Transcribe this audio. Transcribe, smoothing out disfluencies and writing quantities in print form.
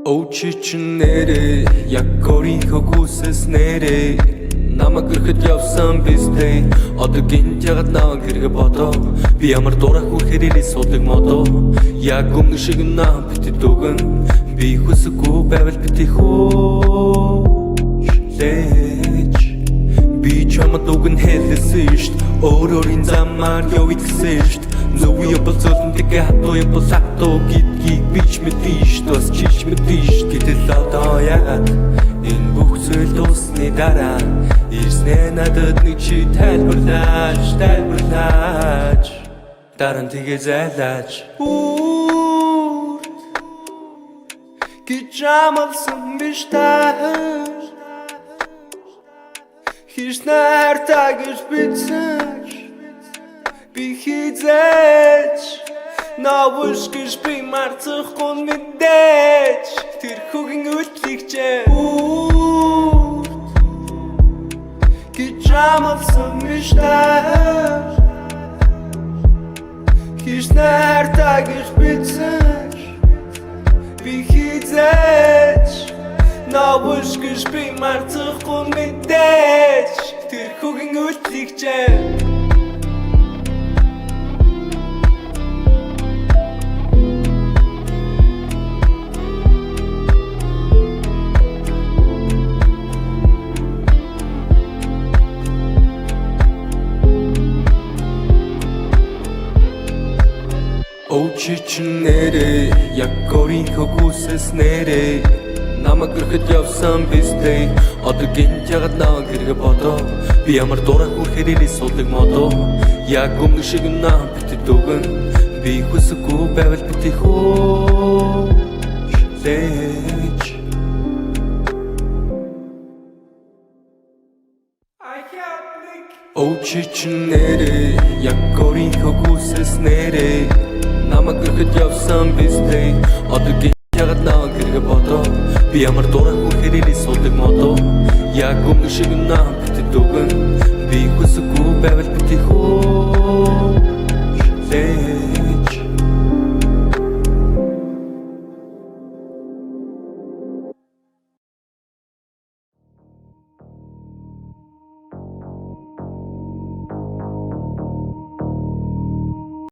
Очи чинь нэрээ яг өөрийнхөө хүсэс нэрээ намайг гэрхэд явсан бистэй одоо гинт ягаад наваг хэрэгэ бодоо би ямар дурах хүрхээрээ суудаг модоо яг өмнө шиг нам битээ дүгэн би хүсэхгүй байвал битээ хөөж би чамд дүгэн хэлсэн шít өөрийн замаар явъя гэсэн шít Зөв болцолн тэгээ хатуу юм болсатуу гэдгийг бич мэдэн шít бас чиж мэдэн шít гэтэл одоо яагаад энэ бүх зүйл дуусны дараа ирснэ надад нэг чи тайлбарлаач дараа нь тэгээ зайлаач гэж амлсан биш та Хиш нартаа гэж битсэн Би хизээч Навуш гэж би марцахгүй мэдээч Тэр хүүгийн үлдлэгчээ Гэж амлсан биш та Хиш нартаа гэж битсэн Би хизээч Навуш гэж би марцахгүй мэдээч Тэр хүүгийн үлдлэгчээ Очи чинь нэрээ яг өөрийнхөө хүсэс нэрээ намайг гэрхэд явсан бистэй одоо гинт ягаад наваг хэрэгэ бодоо би ямар дурах хүрхээрээ суудаг модоо яг өмнө шиг нам битээ дүгэн би хүсэхгүй байвал битээ хөөж Очи чинь нэрээ яг өөрийнхөө хүсэс нэрээ намайг гэрхэд явсан бистэй одоо гинт ягаад наваг хэрэгэ бодоо би ямар дурах хүрхээрээ суудаг модоо яг өмнө шиг нам битээ дүгэн би хүсэхгүй байвал битээ хөөж